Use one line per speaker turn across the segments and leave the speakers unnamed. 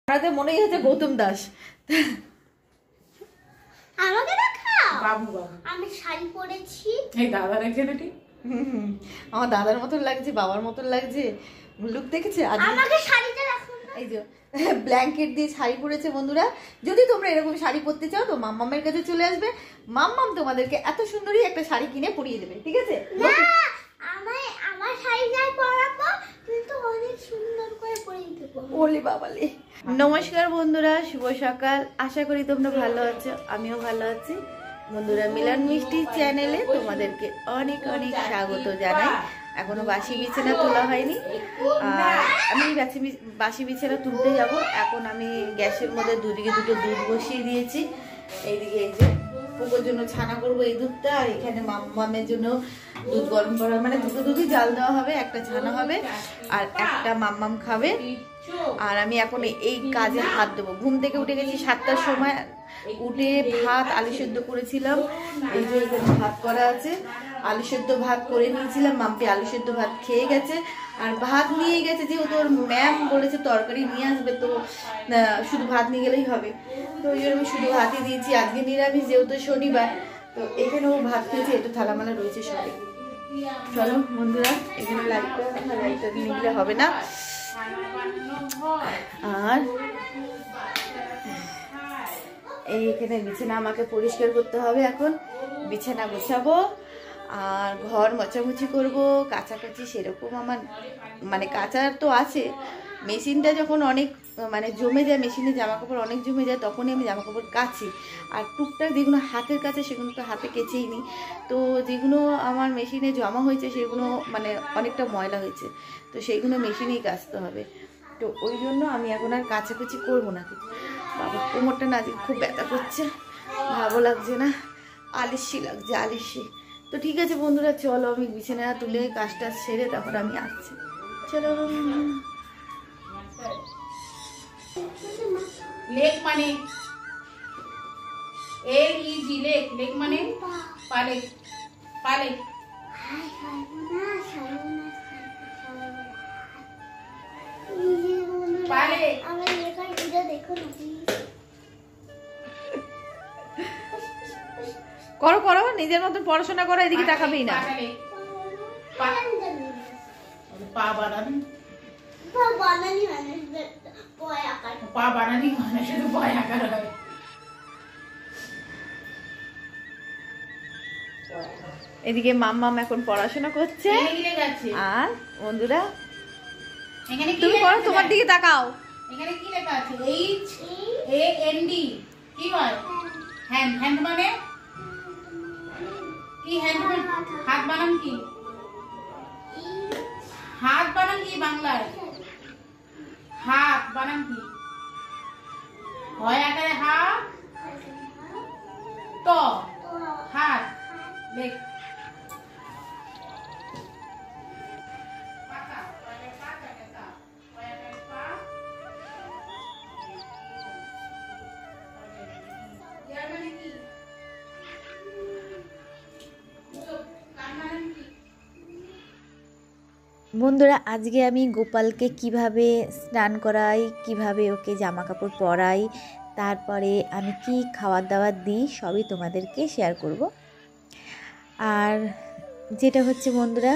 আমাদের মনেই হচ্ছে গৌতম দাস।
আমাকে দেখাও।
বাবু বাবু
আমি শাড়ি পরেছি।
এই দাদা দেখছে না ঠিক? আমার দাদার মতন লাগছে, বাবার মতন লাগছে। লুক দেখেছে?
আমাকে শাড়িটা রাখো।
এই যে ব্ল্যাঙ্কেট দিয়ে শাড়ি পরেছে বন্ধুরা। যদি তোমরা এরকম শাড়ি পরতে চাও তো মাম্মামের কাছে চলে আসবে, মাম্মাম তোমাদেরকে এত সুন্দরই একটা শাড়ি কিনে পরিয়ে দেবে, ঠিক আছে?
না, আমার শাড়ি যাই পরাবো কিন্তু অনেক সুন্দর করে পরিয়ে দেবো।
ওলে বাবালে। নমস্কার বন্ধুরা, শুভ সকাল। আশা করি তোমরা ভালো আছো, আমিও ভালো আছি। বন্ধুরা, মিলন মিষ্টি চ্যানেলে তোমাদেরকে অনেক অনেক স্বাগত জানাই। এখনো বাসি বিছানা তোলা হয়নি, আর আমি বাসি বিছানা তুলতে যাব। এখন আমি গ্যাসের মধ্যে দুদিকে দুটো দুধ বসিয়ে দিয়েছি। এইদিকে এই যে পুকুর জন্য ছানা করবো এই দুধটা, আর এখানে মাম্মামের জন্য দুধ গরম করা, মানে দুটো দুধই জাল দেওয়া হবে, একটা ছানা হবে আর একটা মাম্মাম খাবে। আর আমি এখন এই কাজে হাত দেবো। ঘুম থেকে উঠে গেছি 7টার সময়, উঠে ভাত আলু সেদ্ধ করেছিলাম। এই যে এখানে ভাত করা আছে, আলু সেদ্ধ ভাত করে নিয়েছিলাম। মাম্পি আলু সেদ্ধ ভাত খেয়ে গেছে, আর ভাত নিয়ে গেছে যেহেতু ওর ম্যাম বলেছে তরকারি নিয়ে আসবে, তো শুধু ভাত নিয়ে গেলেই হবে। তো ওই জন্য আমি শুধু ভাতই দিয়েছি। আজকে নিরামিষ যেহেতু শনিবার, তো এখানেও ভাত খেয়েছি। একটু থালামালা রয়েছে সবাই। চলো বন্ধুরা, এখানে লাইটটা নিলে হবে না। আর এইখানে বিছানা আমাকে পরিষ্কার করতে হবে। এখন বিছানা গোছাবো আর ঘর মোছামুছি করবো, কাচাকুচি সেরকম আমার মানে কাচার তো আছে। মেশিনটা যখন অনেক মানে জমে যায়, মেশিনে জামা কাপড় অনেক জমে যায়, তখনই আমি জামা কাপড় কাচি। আর টুকটাক যেগুলো হাতের কাছে সেগুলো তো হাতে কেচেই নিই। তো যেগুলো আমার মেশিনে জমা হয়েছে সেগুলো মানে অনেকটা ময়লা হয়েছে, তো সেইগুলো মেশিনেই কাচতে হবে। তো ওই জন্য আমি এখন আর কাচাকুচি করবো না। বাবা কোমরটা না খুব ব্যথা করছে, ভালো লাগছে না, আলিস্যি লাগছে আলিস্যি। তো ঠিক আছে বন্ধুরা, চলো আমি বিছানা তুলে কাজটা সেরে তারপর আমি আসছি। চলো।
লেক মানে LEG, লেক। লেক মানে পালে পালে। পালে
আমি এখানে ভিডিও দেখো না
করো করো, নিজের মতন পড়াশোনা করো, এদিকে তাকাবেই না।
পা বানানি,
পা বানানি মানে পয় আকার,
পা বানানি মানে শুধু পয় আকার হয়।
এদিকে মাম্মাম এখন পড়াশোনা করছে। আর বন্ধুরা
এখানে কি
তুমি
লেখা
করো,
আছে?
তোমার দিকে তাকাও।
এখানে কি লেখা আছে? HAND কি হয়? হ্যান্ড। হ্যান্ড মানে কি? হ্যান্ড মানে হাত বানান কি? হাত বানান কি বাংলায়? হাত বানান কি? হয় আকারে হাত, তো হাত লেখ। পাতা পয়লে পা কাটে তা পয়লে পা। ইয়ার মানে কি? কান মানে কি?
বন্ধুরা, আজকে আমি গোপালকে কিভাবে স্নান করাই, কিভাবে ওকে জামা কাপড় পরাই, তারপরে আমি কি খাবার দাবার দিই সবই তোমাদেরকে শেয়ার করব। আর যেটা হচ্ছে বন্ধুরা,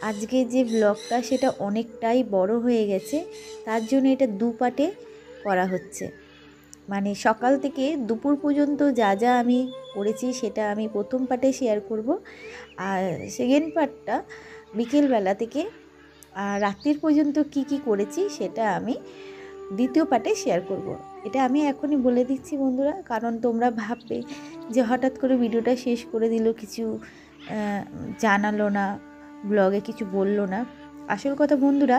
আজকে যে ব্লগটা সেটা অনেকটাই বড় হয়ে গেছে, তার জন্য এটা দু পার্টে করা হচ্ছে। মানে সকাল থেকে দুপুর পর্যন্ত যা যা আমি করেছি সেটা আমি প্রথম পার্টে শেয়ার করব, আর সেকেন্ড পার্টটা বিকেলবেলা থেকে আর রাত্রির পর্যন্ত কি কি করেছি সেটা আমি দ্বিতীয় পার্টে শেয়ার করব। এটা আমি এখনই বলে দিচ্ছি বন্ধুরা, কারণ তোমরা ভাববে যে হঠাৎ করে ভিডিওটা শেষ করে দিল, কিছু জানালো না, ব্লগে কিছু বললো না। আসল কথা বন্ধুরা,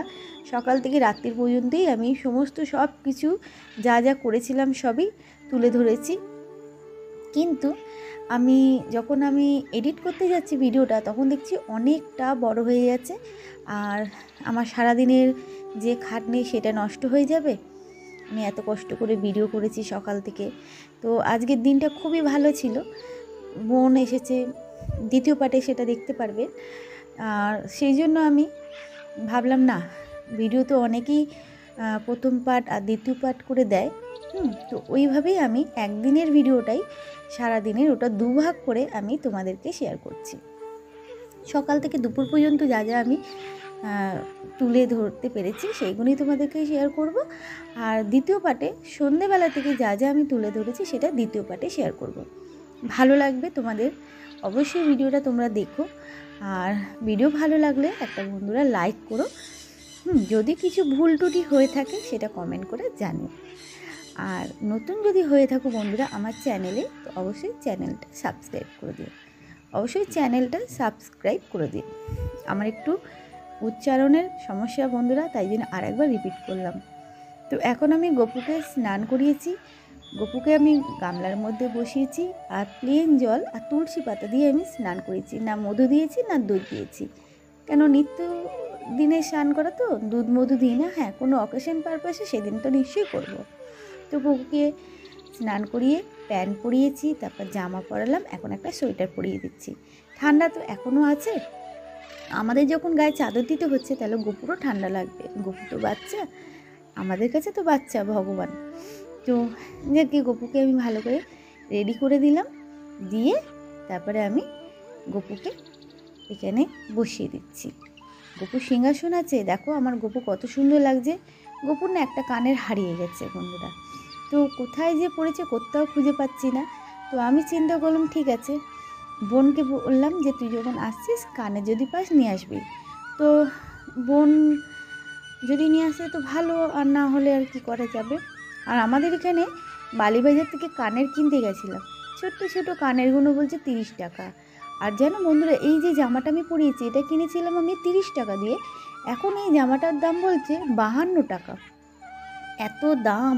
সকাল থেকে রাত্রির পর্যন্তই আমি সমস্ত সব কিছু যা যা করেছিলাম সবই তুলে ধরেছি। কিন্তু যখন আমি এডিট করতে যাচ্ছি ভিডিওটা, তখন দেখছি অনেকটা বড় হয়ে যাচ্ছে, আর আমার সারাদিনের যে খাটনি সেটা নষ্ট হয়ে যাবে। আমি এত কষ্ট করে ভিডিও করেছি সকাল থেকে। তো আজকের দিনটা খুবই ভালো ছিল। বোন এসেছে, দ্বিতীয় পার্টে সেটা দেখতে পারবে। আর সেই জন্য আমি ভাবলাম না, ভিডিও তো অনেকেই প্রথম পার্ট আর দ্বিতীয় পার্ট করে দেয়। তো ওইভাবেই আমি একদিনের ভিডিওটাই সারাদিনের ওটা দুভাগ করে আমি তোমাদেরকে শেয়ার করছি। সকাল থেকে দুপুর পর্যন্ত যা যা আমি তুলে ধরতে পেরেছি সেইগুলোই তোমাদেরকে শেয়ার করব। আর দ্বিতীয় পার্টে সন্ধেবেলা থেকে যা যা আমি তুলে ধরেছি সেটা দ্বিতীয় পার্টে শেয়ার করব। ভালো লাগবে তোমাদের, অবশ্যই ভিডিওটা তোমরা দেখো। আর ভিডিও ভালো লাগলে একটা বন্ধুরা লাইক করো। যদি কিছু ভুল ত্রুটি হয়ে থাকে সেটা কমেন্ট করে জানিও। আর নতুন যদি হয়ে থাকো বন্ধুরা আমার চ্যানেলে, তো অবশ্যই চ্যানেলটা সাবস্ক্রাইব করে দিও। আমার একটু উচ্চারণের সমস্যা বন্ধুরা, তাই জন্য আরেকবার রিপিট করলাম। তো এখন আমি গপুকে স্নান করিয়েছি। গপুকে আমি গামলার মধ্যে বসিয়েছি আর প্লেন জল আর তুলসী পাতা দিয়ে আমি স্নান করেছি। না মধু দিয়েছি না দুধ দিয়েছি, কেন নিত্য দিনে স্নান করা তো, দুধ মধু দিই না। হ্যাঁ, কোনো অকেশন পারপাসে সেদিন তো নিশ্চয়ই করব। তো গপুকে স্নান করিয়ে প্যান্ট পরিয়েছি, তারপর জামা পরালাম, এখন একটা সোয়েটার পরিয়ে দিচ্ছি। ঠান্ডা তো এখনও আছে, আমাদের যখন গায়ে চাদর দিতে হচ্ছে তাহলে গপুরও ঠান্ডা লাগবে। গপু তো বাচ্চা, আমাদের কাছে তো বাচ্চা ভগবান। তো যাকে গপুকে আমি ভালো করে রেডি করে দিলাম, দিয়ে তারপরে আমি গপুকে এখানে বসিয়ে দিচ্ছি। গপুর সিংহাসন আছে, দেখো আমার গপু কত সুন্দর লাগছে। গপুর না একটা কানের হারিয়ে গেছে বন্ধুরা, তো কোথায় যে পড়েছে কোথাও খুঁজে পাচ্ছি না। তো আমি চিন্তা করলাম ঠিক আছে, বোনকে বললাম যে তুই যখন আসছিস কানে যদি পাস নিয়ে আসবি। তো বোন যদি নিয়ে আসে তো ভালো, আর না হলে আর কি করা যাবে। আর আমাদের এখানে বালিবাজার থেকে কানের কিনতে গেছিলাম, ছোট্ট ছোট কানেরগুলো বলছে 30 টাকা। আর জানো বন্ধুরা, এই যে জামাটা আমি পরিয়েছি এটা কিনেছিলাম আমি 30 টাকা দিয়ে, এখন এই জামাটার দাম বলছে 52 টাকা। এত দাম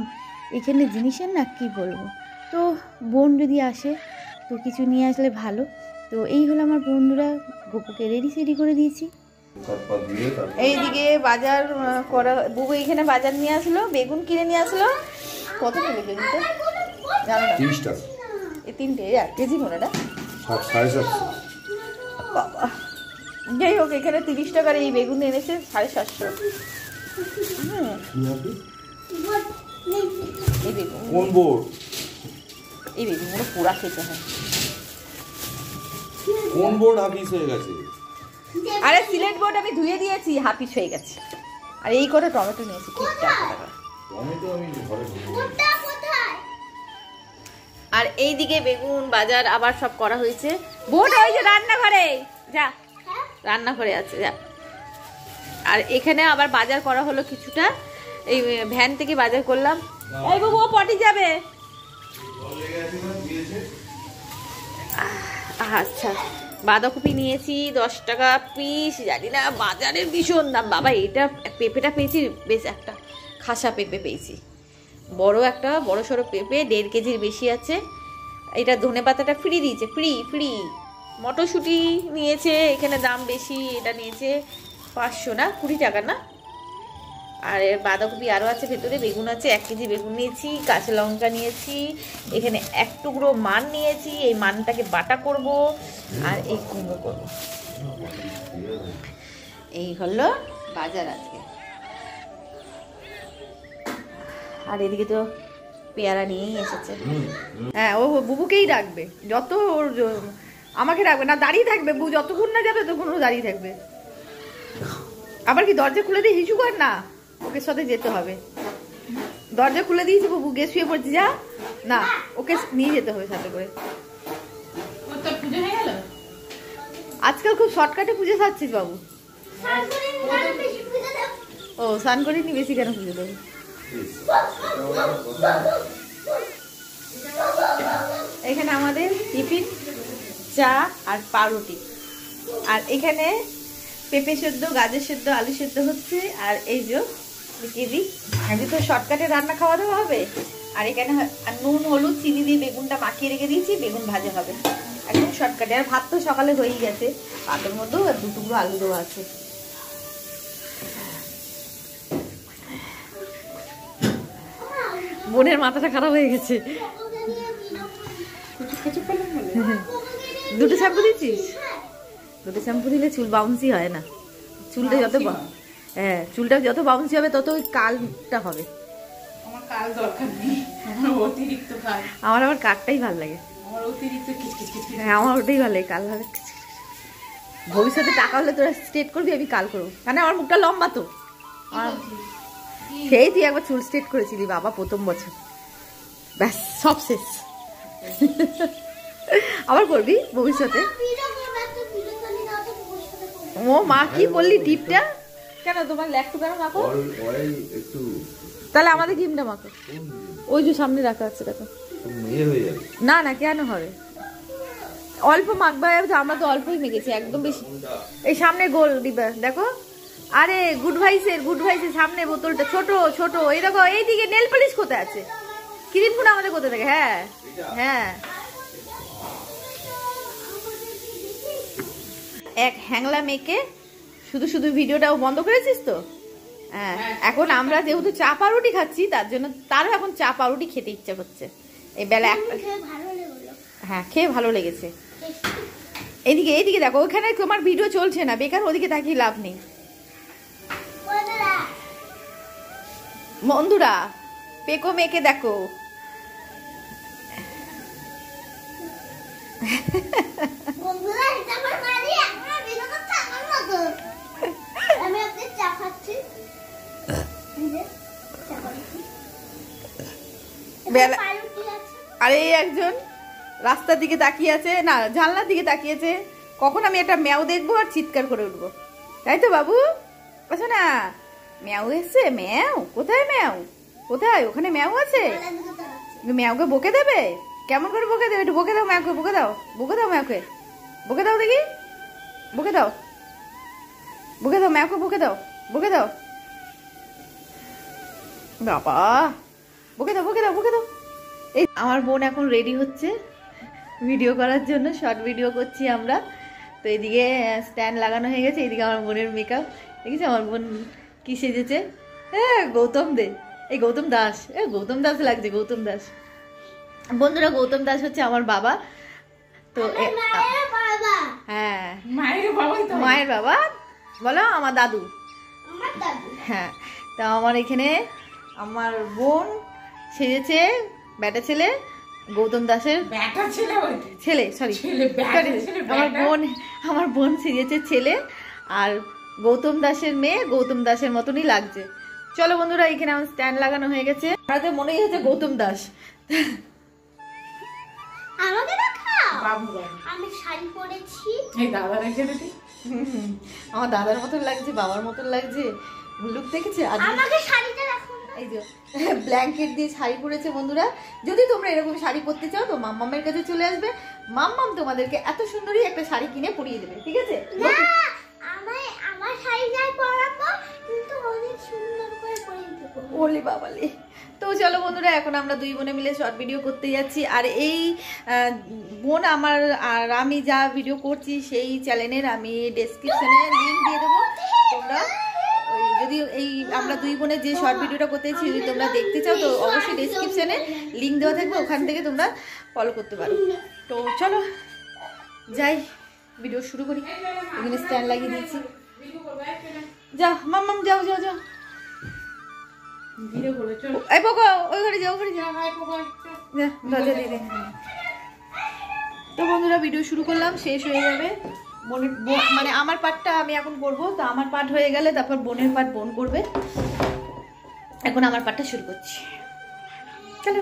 এখানে জিনিসের, না কি বলবো। তো বোন যদি আসে তো কিছু নিয়ে আসলে ভালো। তো এই হলো আমার বন্ধুরা, গপুকে রেডি করে দিয়েছি।
এইদিকে বাজার করা, বুবু এইখানে বাজার নিয়ে আসলো, বেগুন কিনে নিয়ে আসলো। কত করে বেগুনটা জানো না?
30 টাকা।
এই তিনটে 1 কেজি মনে না?
750।
বাবা, যাই হোক এখানে 30 টাকার এই বেগুন এনেছে 750। এই বেগুন,
কোন বোর্ড?
এই বেগুনগুলো পোড়া খেতে হয়।
কোন বোর্ড হাফিস হয়ে গেছে?
আরে সিলেট বোর্ড আমি ধুয়ে দিয়েছি, হাফিস হয়ে গেছে। আর এই করে টমেটো নিয়েছি কি টাকা।
টমেটো আমি ঘরে
আর এইদিকে বেগুন বাজার আবার সব করা হয়েছে। বোর্ড ওই যে রান্নাঘরে, যা রান্নাঘরে আছে যা। আর এখানে আবার বাজার করা হলো কিছুটা, এই ভ্যান থেকে বাজার করলাম। এই বাবু ও পটি যাবে। আচ্ছা, বাঁধাকপি নিয়েছি 10 টাকা পিস, জানি না বাজারের ভীষণ দাম বাবা। এটা পেঁপেটা পেয়েছি, বেশ একটা খাসা পেঁপে পেয়েছি, বড় একটা বড় সড়ো পেঁপে, 1.5 কেজির বেশি আছে। এটা ধনেপাতাটা ফ্রি দিয়েছে, ফ্রি। মটরশুঁটি নিয়েছে, এখানে দাম বেশি, এটা নিয়েছে 500 না 20 টাকা না। আর এর বাঁধাকপি আরও আছে ভেতরে, বেগুন আছে 1 কেজি বেগুন নিয়েছি, কাঁচা লঙ্কা নিয়েছি, এখানে 1 টুকরো মান নিয়েছি, এই মানটাকে বাটা করব আর এই কুমড়ো করব। এই হলো বাজার আজকে। আর এদিকে তো পেয়ারা নিয়েই এসেছে। হ্যাঁ, ও বুবুকেই রাখবে, যত ওর আমাকে রাখবে না, দাঁড়িয়ে থাকবে। বুবু যতক্ষণ না যাবে ততক্ষণ ও দাঁড়িয়ে থাকবে। আবার কি দরজা খুলে দিয়ে হিসু কর না, ওকে সাথে যেতে হবে। দরজা খুলে দিয়েছি, বুবু গে শুয়ে পড়ছি, যা না, ওকে নিয়ে যেতে হবে সাথে করে। আজকাল খুব শর্টকাটে পুজো সারছিস বাবু। ও স্নান করিনি, বেশি কেন পুজো দেবো? এখানে আমাদের টিফিন চা আর পাউরুটি, আর এখানে পেঁপে সেদ্ধ, গাজর সেদ্ধ, আলু সেদ্ধ হচ্ছে। আর এই যে কেজি আজকে তো শর্টকাটে রান্না খাওয়া দাওয়া হবে। আর এখানে নুন হলুদ চিনি দিয়ে বেগুনটা মাখিয়ে রেখে দিয়েছি, বেগুন ভাজা হবে একদম শর্টকাটে। আর ভাত তো সকালে হয়েই গেছে, ভাতের মধ্যেও 2 টুকরো আলু দেওয়া আছে। বোনের মাথাটা খারাপ হয়ে গেছে। 2টো শ্যাম্পু দিচ্ছিস? 2টো শ্যাম্পু দিলে চুল বাউন্সি হয় না, চুলটা যত হ্যাঁ, চুলটা যত বাউন্সি হবে তত ওই কালটা হবে।
আমার কাল দরকার নেই, আমার অতিরিক্ত কাল।
আমার আবার কাটটাই ভালো লাগে।
আমার অতিরিক্ত কিচকিচ।
হ্যাঁ, আমার ওটাই ভালো লাগে, কাল ভাবে। ভবিষ্যতে টাকা হলে তোরা স্ট্রেট করবি, আমি কাল করবো, কারণ আমার মুখটা লম্বা তো। সেই তুই একবার চুল স্ট্রেট করেছিলি বাবা প্রথম বছর, ব্যাস সব শেষ। আবার করবি ভবিষ্যতে? ও মা, কি করলি টিপটা? কেন তোমার ল্যাকটু কেন মাখো?
অয়েল একটু
তাহলে আমাদের ক্রিমটা মাখো, ওই যে সামনে রাখা আছে দেখো।
মেয়ে হয়ে যাবে।
না না, কেন হবে? অল্প মাখবা, আমরা তো অল্পই মেখেছি, একদম বেশি। এই সামনে গোল দিবা দেখো। আরে গুড ভাইসের সামনে বোতলটা ছোট ছোট, এই দেখো। এইদিকে নেল পলিশ কোথায় আছে? ক্রিম গুলো আমাদের কোথায় থাকে? হ্যাঁ হ্যাঁ, এক হ্যাংলা মেখে শুধু শুধু ভিডিওটাও বন্ধ করেছিস তো। হ্যাঁ, এখন আমরা যেহেতু চা পাউরুটি খাচ্ছি, তার জন্য তারও এখন চা পাউরুটি খেতে ইচ্ছা করছে এই বেলা একটা। হ্যাঁ, খেয়ে ভালো লেগেছে। এইদিকে দেখো, ওখানে তোমার ভিডিও চলছে না, বেকার ওদিকে তাকিয়ে লাভ নেই। বন্ধুরা, পেকো মেকে দেখো। আরে একজন রাস্তার দিকে তাকিয়ে আছে, না জানলার দিকে তাকিয়েছে, কখন আমি একটা ম্যাও দেখবো আর চিৎকার করে উঠবো, তাই তো বাবু? আচ্ছা না, ম্যাও এসছে। ম্যাও কোথায়? ম্যাও কোথায়? ওখানে ম্যাও আছে। ম্যাওকে বকে দেবে? কেমন করে বকে দেবে? একটু বকে দাও ম্যাওকে, বকে দাও ম্যাওকে, বকে দাও দেখি, বকে দাও ম্যাওকে, বকে দাও বাবা, বকে দাও। এই আমার বোন এখন রেডি হচ্ছে ভিডিও করার জন্য, শর্ট ভিডিও করছি আমরা তো। এদিকে স্ট্যান্ড লাগানো হয়ে গেছে, এদিকে আমার বোনের মেকআপ দেখেছি। আমার বোন কি সেজেছে? হ্যাঁ, গৌতম দাস। গৌতম দাস লাগছে, গৌতম দাস। বন্ধুরা, গৌতম দাস হচ্ছে আমার বাবা তো। হ্যাঁ, মায়ের বাবা বলো, আমার দাদু। হ্যাঁ, তা আমার এখানে আমার বোন সেজেছে ব্যাটা ছেলে, গৌতম দাসের ছেলে, সরি আমার বোন সেজেছে ছেলে, আর গৌতম দাসের মেয়ে গৌতম দাসের মতনই লাগছে। চলো বন্ধুরা, এখানে আমার স্ট্যান্ড লাগানো হয়ে গেছে, আমাদের মনেই হচ্ছে গৌতম দাস।
আমাকে দেখাও, আমি শাড়ি পরেছি।
আমার দাদার মতন লাগছে, বাবার মতন লাগছে, লুক দেখেছে।
আমাকে শাড়িটা দেখো,
এই যে ব্ল্যাঙ্কেট দিয়ে শাড়ি পরেছে। বন্ধুরা, যদি তোমরা এরকম শাড়ি পরতে চাও তো মাম্মামের কাছে চলে আসবে, মাম্মাম তোমাদেরকে এত সুন্দরই একটা শাড়ি কিনে পরিয়ে দেবে, ঠিক আছে?
আমার শাড়ি যাই পরাবো, কিন্তু অনেক সুন্দর করে পরিয়ে দেবো।
ওলে বাবালে। তো চলো বন্ধুরা, এখন আমরা দুই বোনে মিলে শর্ট ভিডিও করতে যাচ্ছি। আর এই বোন আমার আর আমি যা ভিডিও করছি সেই চ্যানেলের আমি ডেসক্রিপশনে লিঙ্ক দিয়ে দেবো। তোমরা ওই যদি এই আমরা দুই বোনে যে শর্ট ভিডিওটা করতেছি যদি তোমরা দেখতে চাও তো অবশ্যই ডেসক্রিপশনে লিঙ্ক দেওয়া থাকবে, ওখান থেকে তোমরা ফলো করতে পারো। তো চলো যাই, ভিডিও শুরু করি। এখানে স্ট্যান্ড লাগিয়ে দিয়েছি, যাও মাম্মাম, যাও এই পোকো, ওই ঘরে যাও, দরজা দিয়ে দে। তো বন্ধুরা, ভিডিও শুরু করলাম, শেষ হয়ে যাবে। বোনের মানে আমার পার্টটা আমি এখন করবো, তো আমার পার্ট হয়ে গেলে তারপর বোনের পার্ট বোন করবে। এখন আমার পার্টটা শুরু করছি, চলো।